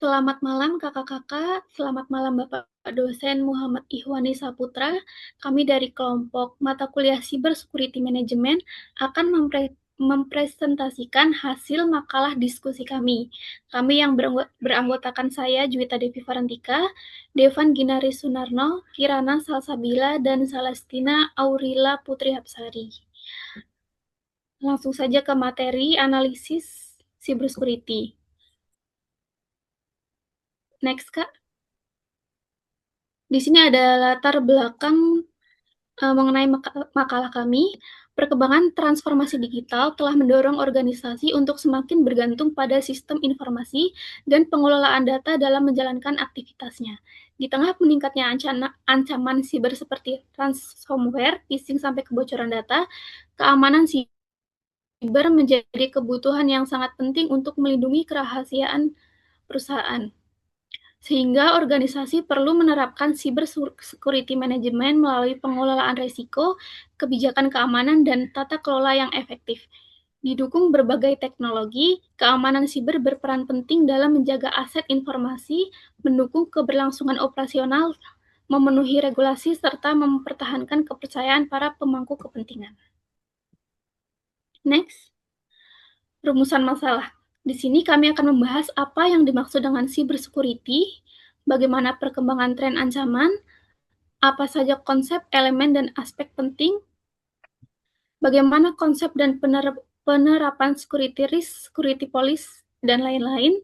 Selamat malam kakak-kakak, selamat malam Bapak dosen Muhammad Ihwani Saputra. Kami dari kelompok mata kuliah Cyber Security Management akan mempresentasikan hasil makalah diskusi kami. Kami yang beranggotakan saya, Juwita Devi Farantika, Devan Ginari Sunarno, Kirana Salsabila, dan Salestina Aurila Putri Hapsari. Langsung saja ke materi analisis cybersecurity. Next, Kak. Di sini ada latar belakang mengenai makalah kami. Perkembangan transformasi digital telah mendorong organisasi untuk semakin bergantung pada sistem informasi dan pengelolaan data dalam menjalankan aktivitasnya. Di tengah meningkatnya ancaman siber seperti ransomware, phishing sampai kebocoran data, keamanan siber menjadi kebutuhan yang sangat penting untuk melindungi kerahasiaan perusahaan. Sehingga organisasi perlu menerapkan cyber security management melalui pengelolaan risiko, kebijakan keamanan, dan tata kelola yang efektif. Didukung berbagai teknologi, keamanan siber berperan penting dalam menjaga aset informasi, mendukung keberlangsungan operasional, memenuhi regulasi, serta mempertahankan kepercayaan para pemangku kepentingan. Next, rumusan masalah. Di sini kami akan membahas apa yang dimaksud dengan cyber security, bagaimana perkembangan tren ancaman, apa saja konsep, elemen, dan aspek penting, bagaimana konsep dan penerapan security risk, security policy, dan lain-lain,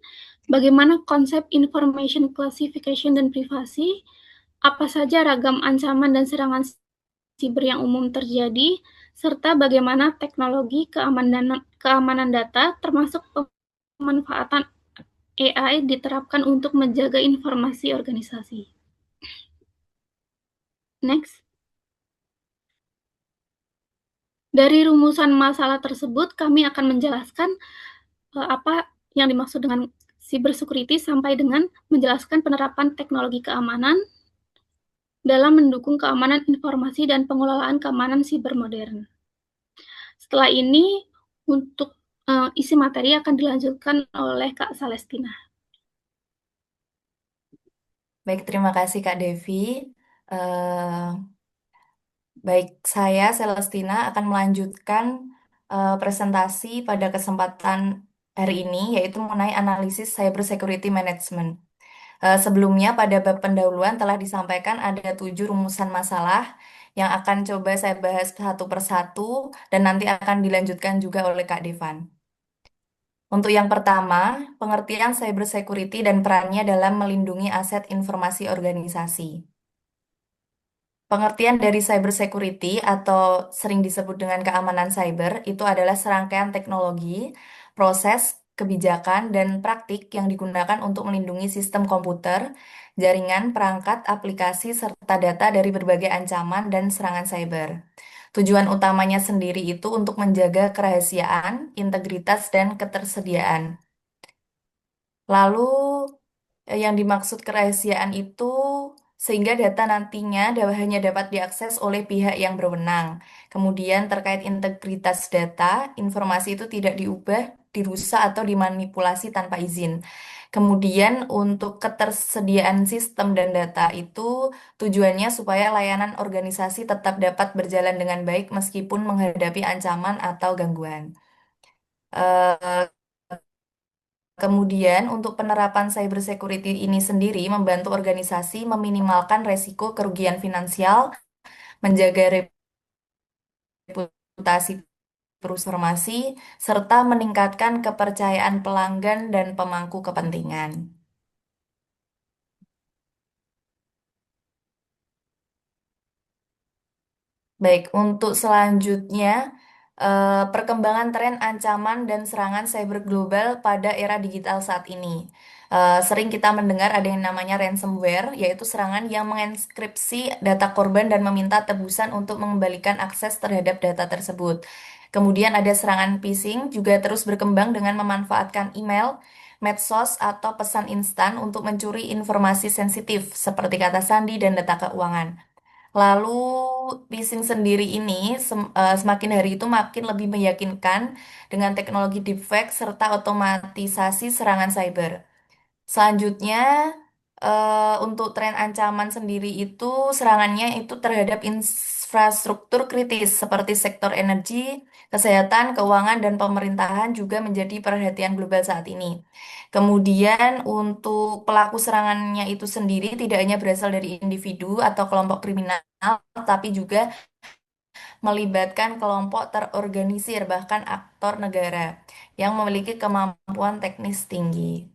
bagaimana konsep information classification dan privasi, apa saja ragam ancaman dan serangan siber yang umum terjadi, serta bagaimana teknologi keamanan data termasuk pemanfaatan AI diterapkan untuk menjaga informasi organisasi. Next. Dari rumusan masalah tersebut, kami akan menjelaskan apa yang dimaksud dengan cyber security sampai dengan menjelaskan penerapan teknologi keamanan dalam mendukung keamanan informasi dan pengelolaan keamanan siber modern. Setelah ini, untuk isi materi akan dilanjutkan oleh Kak Salestina. Baik, terima kasih Kak Devi. Eh, Baik, saya Celestina akan melanjutkan presentasi pada kesempatan hari ini, yaitu mengenai analisis cyber security management. Sebelumnya, pada bab pendahuluan telah disampaikan ada 7 rumusan masalah yang akan coba saya bahas satu persatu dan nanti akan dilanjutkan juga oleh Kak Devan. Untuk yang pertama, pengertian cyber security dan perannya dalam melindungi aset informasi organisasi. Pengertian dari cyber security atau sering disebut dengan keamanan cyber itu adalah serangkaian teknologi, proses, kebijakan, dan praktik yang digunakan untuk melindungi sistem komputer, jaringan, perangkat, aplikasi, serta data dari berbagai ancaman dan serangan cyber. Tujuan utamanya sendiri itu untuk menjaga kerahasiaan, integritas, dan ketersediaan. Lalu yang dimaksud kerahasiaan itu sehingga data nantinya hanya dapat diakses oleh pihak yang berwenang. Kemudian terkait integritas data, informasi itu tidak diubah, dirusak atau dimanipulasi tanpa izin. Kemudian untuk ketersediaan sistem dan data itu tujuannya supaya layanan organisasi tetap dapat berjalan dengan baik meskipun menghadapi ancaman atau gangguan. Eh, Kemudian, untuk penerapan cyber security ini sendiri membantu organisasi meminimalkan resiko kerugian finansial, menjaga reputasi perusahaan informasi, serta meningkatkan kepercayaan pelanggan dan pemangku kepentingan. Baik, untuk selanjutnya, perkembangan tren ancaman dan serangan cyber global pada era digital saat ini. Sering kita mendengar ada yang namanya ransomware, yaitu serangan yang menginskripsi data korban dan meminta tebusan untuk mengembalikan akses terhadap data tersebut. Kemudian ada serangan phishing, juga terus berkembang dengan memanfaatkan email, medsos, atau pesan instan untuk mencuri informasi sensitif seperti kata sandi dan data keuangan. Lalu phishing sendiri ini semakin hari itu makin lebih meyakinkan dengan teknologi deepfake serta otomatisasi serangan cyber. Selanjutnya, untuk tren ancaman sendiri itu serangannya itu terhadap infrastruktur kritis seperti sektor energi, kesehatan, keuangan, dan pemerintahan juga menjadi perhatian global saat ini. Kemudian untuk pelaku serangannya itu sendiri tidak hanya berasal dari individu atau kelompok kriminal, tapi juga melibatkan kelompok terorganisir bahkan aktor negara yang memiliki kemampuan teknis tinggi.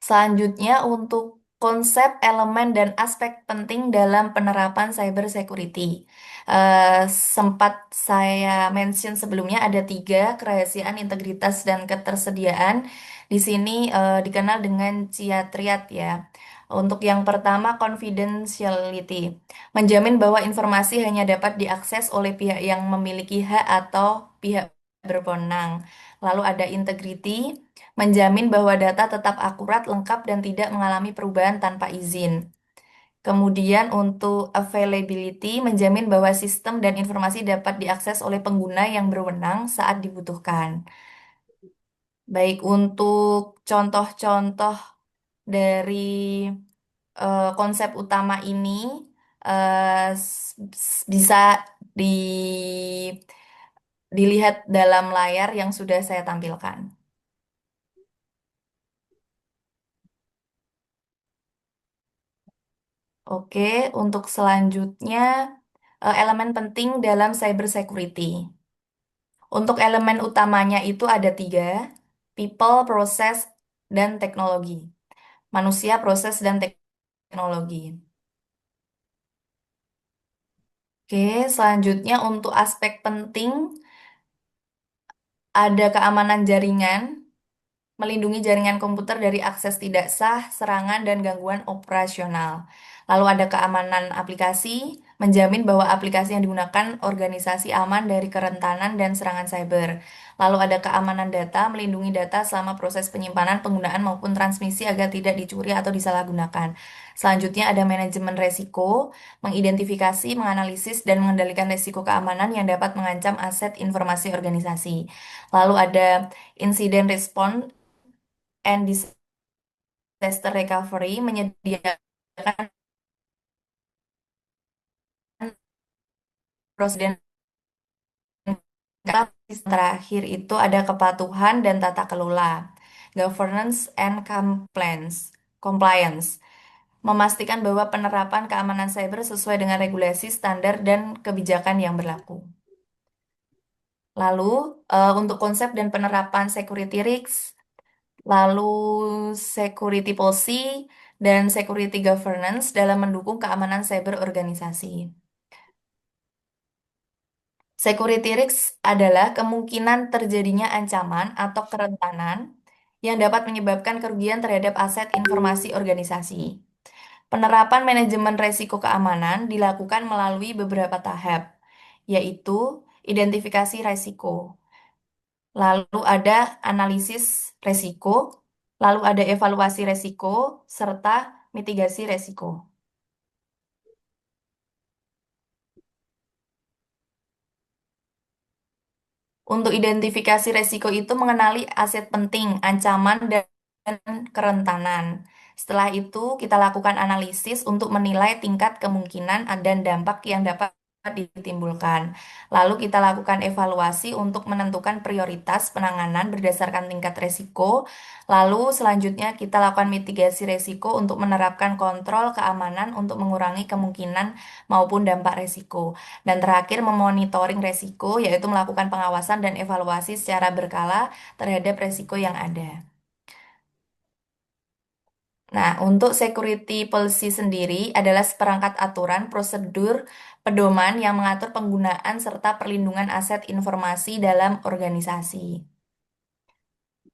Selanjutnya, untuk konsep, elemen, dan aspek penting dalam penerapan cyber security. Sempat saya mention sebelumnya ada tiga, kerahasiaan, integritas, dan ketersediaan. Di sini dikenal dengan CIA-triad ya. Untuk yang pertama, confidentiality. Menjamin bahwa informasi hanya dapat diakses oleh pihak yang memiliki hak atau pihak berwenang. Lalu ada integrity, menjamin bahwa data tetap akurat, lengkap, dan tidak mengalami perubahan tanpa izin. Kemudian untuk availability, menjamin bahwa sistem dan informasi dapat diakses oleh pengguna yang berwenang saat dibutuhkan. Baik untuk contoh-contoh dari konsep utama ini bisa di, dilihat dalam layar yang sudah saya tampilkan. Oke, untuk selanjutnya elemen penting dalam cyber security. Untuk elemen utamanya itu ada tiga, people, proses, dan teknologi. Manusia, proses, dan teknologi. Oke, selanjutnya untuk aspek penting ada keamanan jaringan, melindungi jaringan komputer dari akses tidak sah, serangan, dan gangguan operasional. Lalu ada keamanan aplikasi, menjamin bahwa aplikasi yang digunakan organisasi aman dari kerentanan dan serangan cyber. Lalu ada keamanan data, melindungi data selama proses penyimpanan, penggunaan maupun transmisi agar tidak dicuri atau disalahgunakan. Selanjutnya ada manajemen resiko, mengidentifikasi, menganalisis, dan mengendalikan resiko keamanan yang dapat mengancam aset informasi organisasi. Lalu ada insiden response and disaster recovery, menyediakan prosedur. Terakhir itu ada kepatuhan dan tata kelola, governance and compliance, memastikan bahwa penerapan keamanan cyber sesuai dengan regulasi, standar, dan kebijakan yang berlaku. Lalu, untuk konsep dan penerapan security risks, lalu security policy, dan security governance dalam mendukung keamanan cyber organisasi. Security risk adalah kemungkinan terjadinya ancaman atau kerentanan yang dapat menyebabkan kerugian terhadap aset informasi organisasi. Penerapan manajemen resiko keamanan dilakukan melalui beberapa tahap, yaitu identifikasi resiko, lalu ada analisis resiko, lalu ada evaluasi resiko, serta mitigasi resiko. Untuk identifikasi resiko itu mengenali aset penting, ancaman, dan kerentanan. Setelah itu, kita lakukan analisis untuk menilai tingkat kemungkinan dan dampak yang dapat ditimbulkan. Lalu kita lakukan evaluasi untuk menentukan prioritas penanganan berdasarkan tingkat resiko. Lalu selanjutnya kita lakukan mitigasi resiko untuk menerapkan kontrol keamanan untuk mengurangi kemungkinan maupun dampak resiko. Dan terakhir, memonitoring resiko, yaitu melakukan pengawasan dan evaluasi secara berkala terhadap resiko yang ada. Nah, untuk security policy sendiri adalah seperangkat aturan, prosedur, pedoman yang mengatur penggunaan serta perlindungan aset informasi dalam organisasi.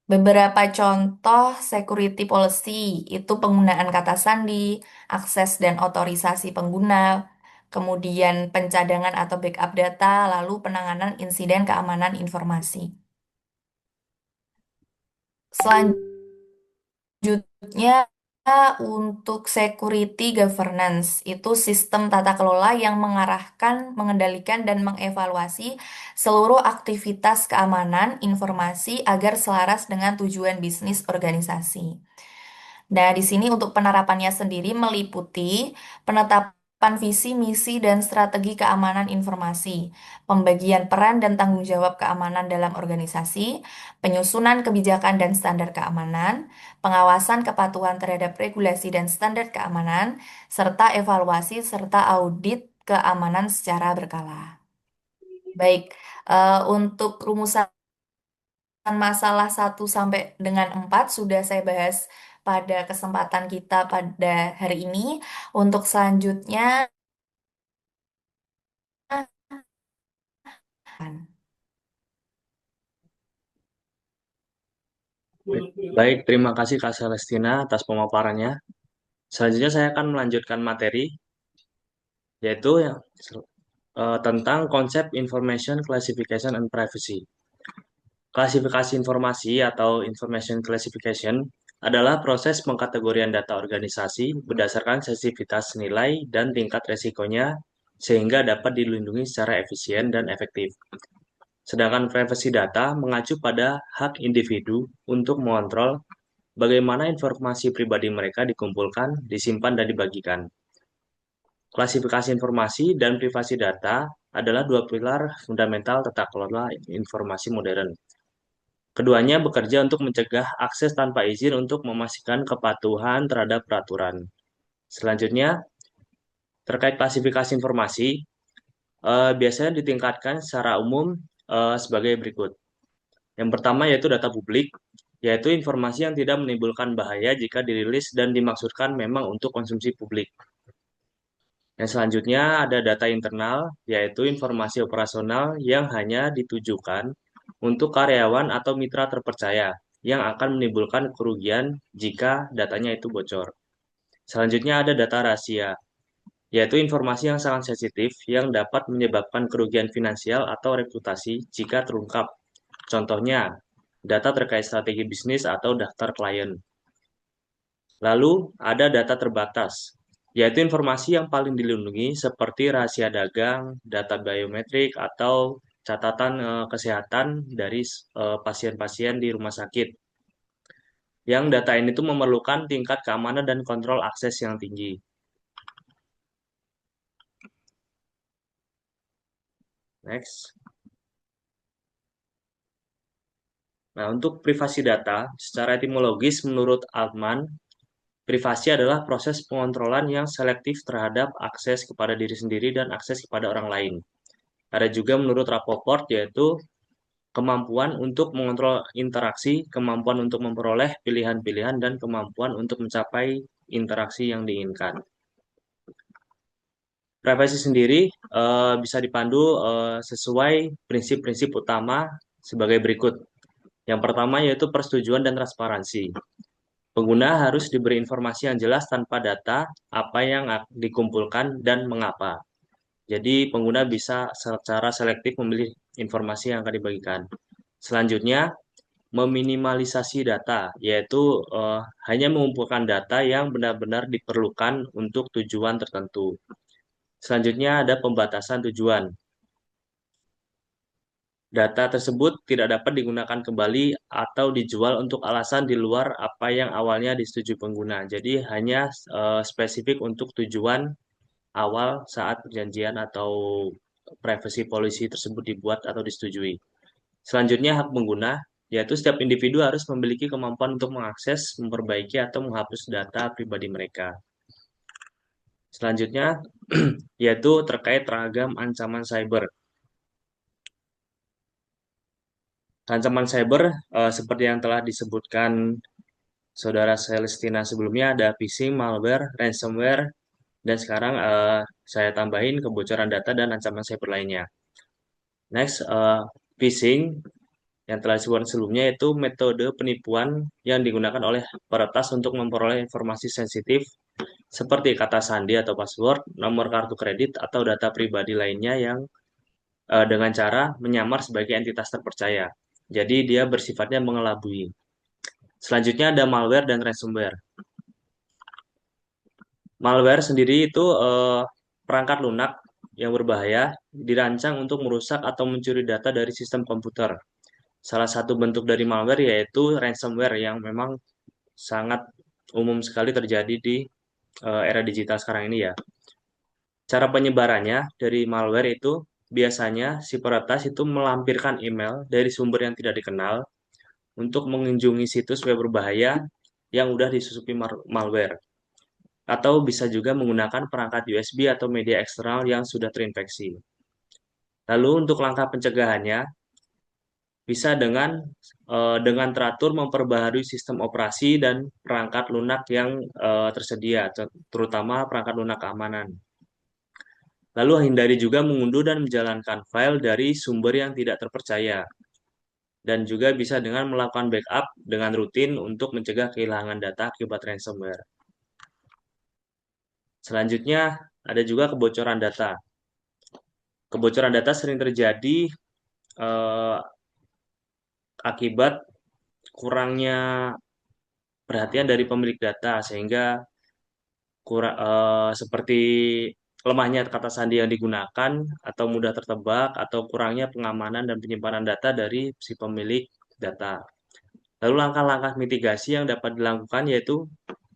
Beberapa contoh security policy itu penggunaan kata sandi, akses dan otorisasi pengguna, kemudian pencadangan atau backup data, lalu penanganan insiden keamanan informasi. Selanjutnya Untuk security governance, itu sistem tata kelola yang mengarahkan, mengendalikan, dan mengevaluasi seluruh aktivitas keamanan informasi agar selaras dengan tujuan bisnis organisasi. Nah, di sini untuk penerapannya sendiri meliputi penetapan visi, misi, dan strategi keamanan informasi, pembagian peran dan tanggung jawab keamanan dalam organisasi, penyusunan kebijakan dan standar keamanan, pengawasan kepatuhan terhadap regulasi dan standar keamanan, serta evaluasi serta audit keamanan secara berkala. Baik, untuk rumusan masalah 1 sampai dengan 4 sudah saya bahas pada kesempatan kita pada hari ini. Untuk selanjutnya, Baik, terima kasih Kak Celestina atas pemaparannya. Selanjutnya saya akan melanjutkan materi, yaitu tentang konsep Information Classification and Privacy. Klasifikasi informasi atau Information Classification adalah proses pengkategorian data organisasi berdasarkan sensitivitas nilai dan tingkat resikonya sehingga dapat dilindungi secara efisien dan efektif. Sedangkan privasi data mengacu pada hak individu untuk mengontrol bagaimana informasi pribadi mereka dikumpulkan, disimpan, dan dibagikan. Klasifikasi informasi dan privasi data adalah dua pilar fundamental tata kelola informasi modern. Keduanya bekerja untuk mencegah akses tanpa izin untuk memastikan kepatuhan terhadap peraturan. Selanjutnya, terkait klasifikasi informasi, biasanya ditingkatkan secara umum sebagai berikut. Yang pertama yaitu data publik, yaitu informasi yang tidak menimbulkan bahaya jika dirilis dan dimaksudkan memang untuk konsumsi publik. Yang selanjutnya ada data internal, yaitu informasi operasional yang hanya ditujukan untuk karyawan atau mitra terpercaya yang akan menimbulkan kerugian jika datanya itu bocor. Selanjutnya ada data rahasia, yaitu informasi yang sangat sensitif yang dapat menyebabkan kerugian finansial atau reputasi jika terungkap. Contohnya, data terkait strategi bisnis atau daftar klien. Lalu ada data terbatas, yaitu informasi yang paling dilindungi seperti rahasia dagang, data biometrik, atau catatan kesehatan dari pasien-pasien di rumah sakit. Yang data ini tuh memerlukan tingkat keamanan dan kontrol akses yang tinggi. Next. Nah, untuk privasi data, secara etimologis menurut Altman, privasi adalah proses pengontrolan yang selektif terhadap akses kepada diri sendiri dan akses kepada orang lain. Ada juga menurut Rappaport yaitu kemampuan untuk mengontrol interaksi, kemampuan untuk memperoleh pilihan-pilihan, dan kemampuan untuk mencapai interaksi yang diinginkan. Privasi sendiri bisa dipandu sesuai prinsip-prinsip utama sebagai berikut. Yang pertama yaitu persetujuan dan transparansi. Pengguna harus diberi informasi yang jelas tanpa data apa yang dikumpulkan dan mengapa. Jadi pengguna bisa secara selektif memilih informasi yang akan dibagikan. Selanjutnya, meminimalisasi data, yaitu hanya mengumpulkan data yang benar-benar diperlukan untuk tujuan tertentu. Selanjutnya ada pembatasan tujuan. Data tersebut tidak dapat digunakan kembali atau dijual untuk alasan di luar apa yang awalnya disetujui pengguna. Jadi hanya spesifik untuk tujuan awal saat perjanjian atau privacy policy tersebut dibuat atau disetujui. Selanjutnya hak pengguna, yaitu setiap individu harus memiliki kemampuan untuk mengakses, memperbaiki, atau menghapus data pribadi mereka. Selanjutnya, yaitu terkait ragam ancaman cyber. Ancaman cyber, seperti yang telah disebutkan Saudara Celestina sebelumnya, ada phishing, malware, ransomware, dan sekarang saya tambahin kebocoran data dan ancaman cyber lainnya. Next, phishing yang telah disebutkan sebelumnya itu metode penipuan yang digunakan oleh peretas untuk memperoleh informasi sensitif seperti kata sandi atau password, nomor kartu kredit, atau data pribadi lainnya yang dengan cara menyamar sebagai entitas terpercaya. Jadi dia bersifatnya mengelabui. Selanjutnya ada malware dan ransomware. Malware sendiri itu perangkat lunak yang berbahaya dirancang untuk merusak atau mencuri data dari sistem komputer. Salah satu bentuk dari malware yaitu ransomware yang memang sangat umum sekali terjadi di era digital sekarang ini ya. Cara penyebarannya dari malware itu biasanya si peretas itu melampirkan email dari sumber yang tidak dikenal untuk mengunjungi situs web berbahaya yang udah disusupi malware. Atau bisa juga menggunakan perangkat USB atau media eksternal yang sudah terinfeksi. Lalu untuk langkah pencegahannya bisa dengan teratur memperbaharui sistem operasi dan perangkat lunak yang tersedia, terutama perangkat lunak keamanan. Lalu hindari juga mengunduh dan menjalankan file dari sumber yang tidak terpercaya. Dan juga bisa dengan melakukan backup dengan rutin untuk mencegah kehilangan data akibat ransomware. Selanjutnya, ada juga kebocoran data. Kebocoran data sering terjadi eh, akibat kurangnya perhatian dari pemilik data, sehingga seperti lemahnya kata sandi yang digunakan, atau mudah tertebak, atau kurangnya pengamanan dan penyimpanan data dari si pemilik data. Lalu langkah-langkah mitigasi yang dapat dilakukan yaitu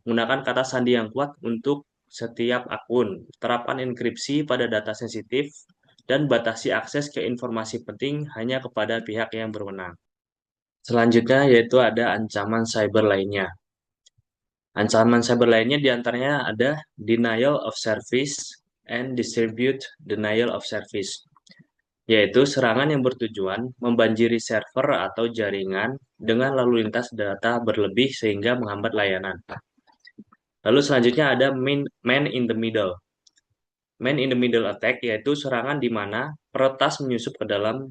menggunakan kata sandi yang kuat untuk setiap akun, terapkan enkripsi pada data sensitif, dan batasi akses ke informasi penting hanya kepada pihak yang berwenang. Selanjutnya yaitu ada ancaman cyber lainnya. Ancaman cyber lainnya diantaranya ada denial of service and distribute denial of service, yaitu serangan yang bertujuan membanjiri server atau jaringan dengan lalu lintas data berlebih sehingga menghambat layanan. Lalu selanjutnya ada man in the middle. Man in the middle attack yaitu serangan di mana peretas menyusup ke dalam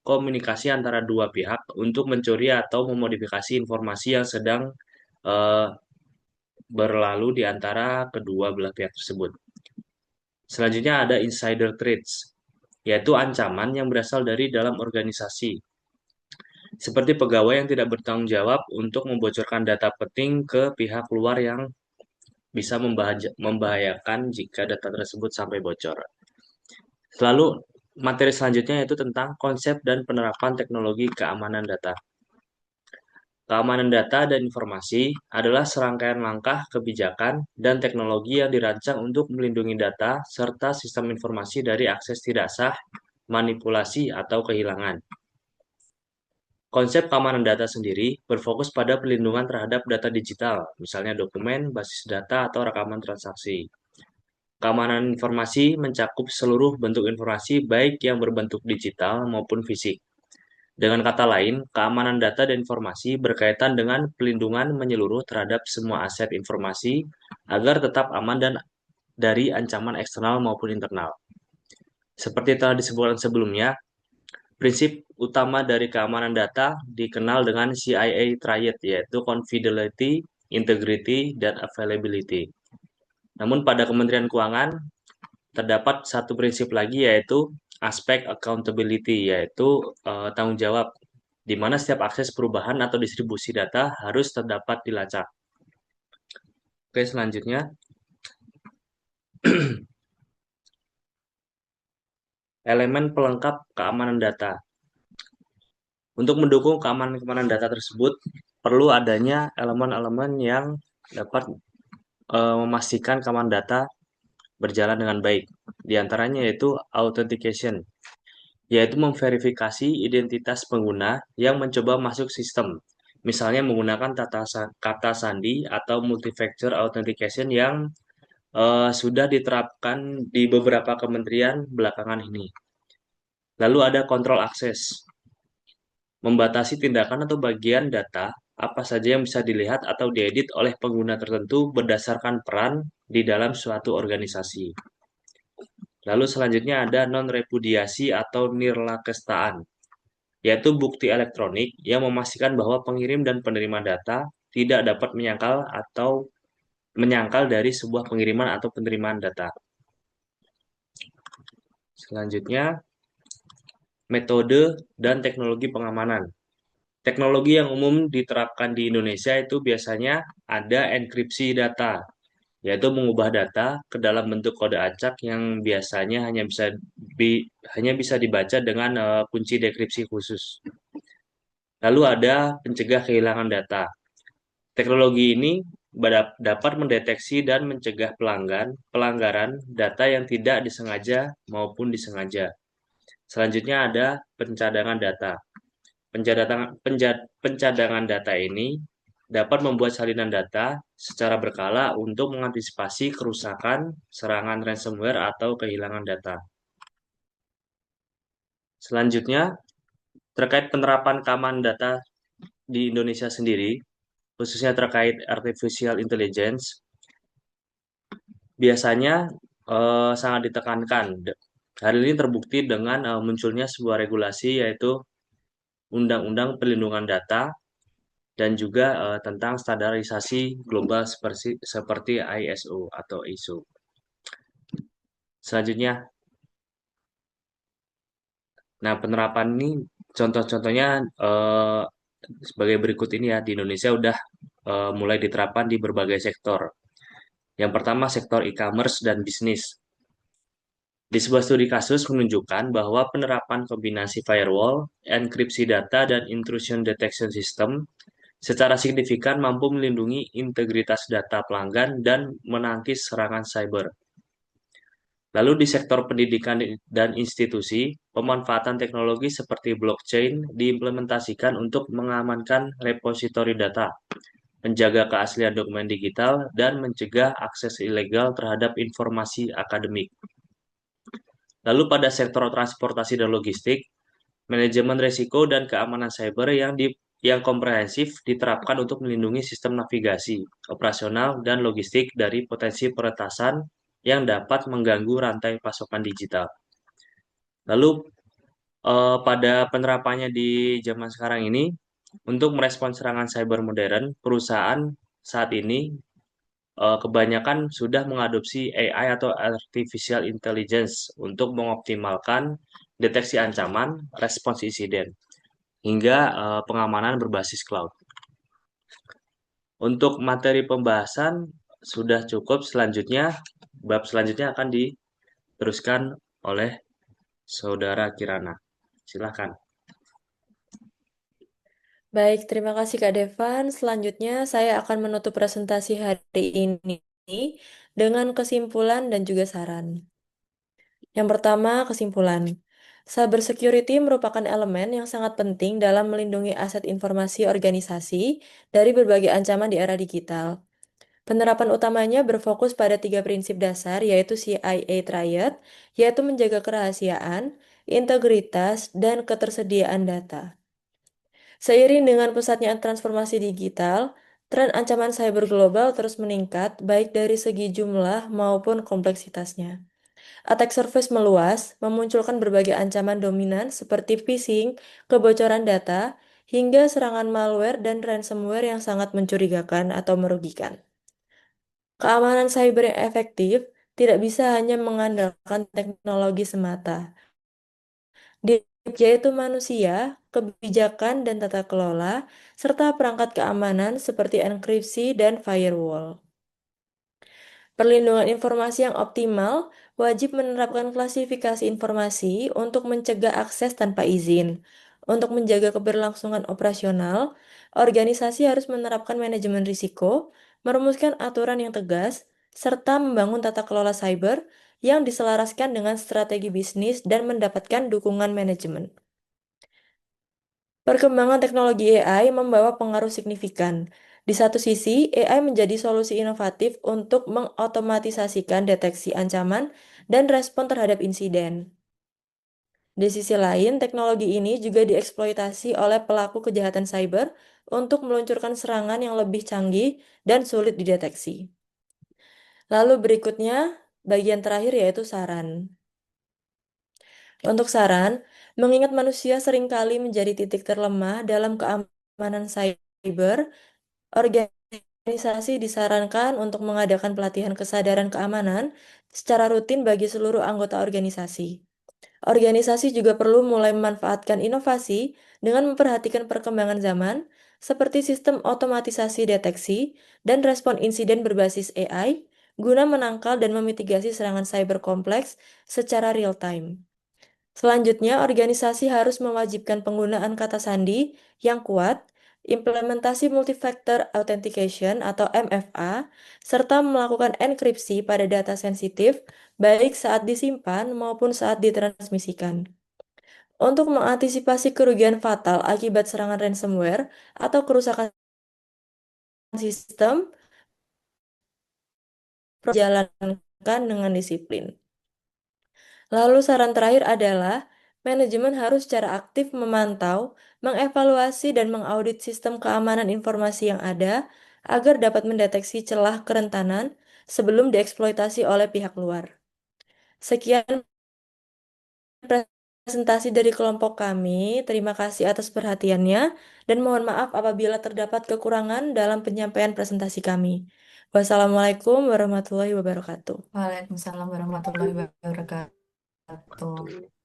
komunikasi antara dua pihak untuk mencuri atau memodifikasi informasi yang sedang eh, berlalu di antara kedua belah pihak tersebut. Selanjutnya ada insider threats, yaitu ancaman yang berasal dari dalam organisasi, seperti pegawai yang tidak bertanggung jawab untuk membocorkan data penting ke pihak luar yang bisa membahayakan jika data tersebut sampai bocor. Lalu materi selanjutnya yaitu tentang konsep dan penerapan teknologi keamanan data. Keamanan data dan informasi adalah serangkaian langkah kebijakan dan teknologi yang dirancang untuk melindungi data serta sistem informasi dari akses tidak sah, manipulasi, atau kehilangan. Konsep keamanan data sendiri berfokus pada pelindungan terhadap data digital, misalnya dokumen, basis data, atau rekaman transaksi. Keamanan informasi mencakup seluruh bentuk informasi baik yang berbentuk digital maupun fisik. Dengan kata lain, keamanan data dan informasi berkaitan dengan pelindungan menyeluruh terhadap semua aset informasi agar tetap aman dan dari ancaman eksternal maupun internal. Seperti telah disebutkan sebelumnya, prinsip utama dari keamanan data dikenal dengan CIA Triad, yaitu Confidentiality, Integrity, dan Availability. Namun pada Kementerian Keuangan terdapat satu prinsip lagi yaitu aspek accountability, yaitu tanggung jawab, di mana setiap akses perubahan atau distribusi data harus terdapat dilacak. Oke, selanjutnya elemen pelengkap keamanan data. Untuk mendukung keamanan data tersebut, perlu adanya elemen-elemen yang dapat memastikan keamanan data berjalan dengan baik. Di antaranya yaitu authentication, yaitu memverifikasi identitas pengguna yang mencoba masuk sistem. Misalnya menggunakan kata sandi atau multi-factor authentication yang sudah diterapkan di beberapa kementerian belakangan ini. Lalu ada kontrol akses, membatasi tindakan atau bagian data apa saja yang bisa dilihat atau diedit oleh pengguna tertentu berdasarkan peran di dalam suatu organisasi. Lalu selanjutnya ada non-repudiasi atau nirlakestaan, yaitu bukti elektronik yang memastikan bahwa pengirim dan penerima data tidak dapat menyangkal dari sebuah pengiriman atau penerimaan data. Selanjutnya, metode dan teknologi pengamanan. Teknologi yang umum diterapkan di Indonesia itu biasanya ada enkripsi data, yaitu mengubah data ke dalam bentuk kode acak yang biasanya hanya bisa dibaca dengan kunci dekripsi khusus. Lalu ada pencegah kehilangan data. Teknologi ini dapat mendeteksi dan mencegah pelanggaran data yang tidak disengaja maupun disengaja. Selanjutnya ada pencadangan data. Pencadangan data ini dapat membuat salinan data secara berkala untuk mengantisipasi kerusakan, serangan ransomware, atau kehilangan data. Selanjutnya, terkait penerapan keamanan data di Indonesia sendiri, khususnya terkait artificial intelligence, biasanya sangat ditekankan. Hal ini terbukti dengan munculnya sebuah regulasi yaitu Undang-Undang Perlindungan Data dan juga tentang standarisasi global seperti ISO atau ISO. Selanjutnya, nah penerapan ini contoh-contohnya sebagai berikut ini ya, di Indonesia udah mulai diterapkan di berbagai sektor. Yang pertama sektor e-commerce dan bisnis. Di sebuah studi kasus menunjukkan bahwa penerapan kombinasi firewall, enkripsi data, dan intrusion detection system secara signifikan mampu melindungi integritas data pelanggan dan menangkis serangan cyber. Lalu di sektor pendidikan dan institusi, pemanfaatan teknologi seperti blockchain diimplementasikan untuk mengamankan repositori data, menjaga keaslian dokumen digital, dan mencegah akses ilegal terhadap informasi akademik. Lalu pada sektor transportasi dan logistik, manajemen risiko dan keamanan cyber yang komprehensif diterapkan untuk melindungi sistem navigasi, operasional, dan logistik dari potensi peretasan yang dapat mengganggu rantai pasokan digital. Lalu pada penerapannya di zaman sekarang ini, untuk merespons serangan cyber modern, perusahaan saat ini kebanyakan sudah mengadopsi AI atau artificial intelligence untuk mengoptimalkan deteksi ancaman, respons insiden, hingga pengamanan berbasis cloud. Untuk materi pembahasan sudah cukup. Bab selanjutnya akan diteruskan oleh Saudara Kirana. Silakan. Baik, terima kasih Kak Devan. Selanjutnya saya akan menutup presentasi hari ini dengan kesimpulan dan juga saran. Yang pertama, kesimpulan. Cybersecurity merupakan elemen yang sangat penting dalam melindungi aset informasi organisasi dari berbagai ancaman di era digital. Penerapan utamanya berfokus pada 3 prinsip dasar, yaitu CIA Triad, yaitu menjaga kerahasiaan, integritas, dan ketersediaan data. Seiring dengan pesatnya transformasi digital, tren ancaman cyber global terus meningkat, baik dari segi jumlah maupun kompleksitasnya. Attack surface meluas, memunculkan berbagai ancaman dominan seperti phishing, kebocoran data, hingga serangan malware dan ransomware yang sangat mencurigakan atau merugikan. Keamanan cyber yang efektif tidak bisa hanya mengandalkan teknologi semata, yaitu manusia, kebijakan dan tata kelola, serta perangkat keamanan seperti enkripsi dan firewall. Perlindungan informasi yang optimal wajib menerapkan klasifikasi informasi untuk mencegah akses tanpa izin. Untuk menjaga keberlangsungan operasional, organisasi harus menerapkan manajemen risiko, merumuskan aturan yang tegas, serta membangun tata kelola cyber yang diselaraskan dengan strategi bisnis dan mendapatkan dukungan manajemen. Perkembangan teknologi AI membawa pengaruh signifikan. Di satu sisi, AI menjadi solusi inovatif untuk mengotomatisasikan deteksi ancaman dan respon terhadap insiden. Di sisi lain, teknologi ini juga dieksploitasi oleh pelaku kejahatan cyber untuk meluncurkan serangan yang lebih canggih dan sulit dideteksi. Lalu berikutnya, bagian terakhir yaitu saran. Untuk saran, mengingat manusia seringkali menjadi titik terlemah dalam keamanan cyber, organisasi disarankan untuk mengadakan pelatihan kesadaran keamanan secara rutin bagi seluruh anggota organisasi. Organisasi juga perlu mulai memanfaatkan inovasi dengan memperhatikan perkembangan zaman, seperti sistem otomatisasi deteksi dan respon insiden berbasis AI, guna menangkal dan memitigasi serangan cyber kompleks secara real time. Selanjutnya, organisasi harus mewajibkan penggunaan kata sandi yang kuat, implementasi multifactor authentication atau MFA, serta melakukan enkripsi pada data sensitif, baik saat disimpan maupun saat ditransmisikan. Untuk mengantisipasi kerugian fatal akibat serangan ransomware atau kerusakan sistem, jalankan dengan disiplin. Lalu saran terakhir adalah manajemen harus secara aktif memantau, mengevaluasi, dan mengaudit sistem keamanan informasi yang ada agar dapat mendeteksi celah kerentanan sebelum dieksploitasi oleh pihak luar. Sekian presentasi dari kelompok kami. Terima kasih atas perhatiannya dan mohon maaf apabila terdapat kekurangan dalam penyampaian presentasi kami. Wassalamualaikum warahmatullahi wabarakatuh. Waalaikumsalam warahmatullahi wabarakatuh.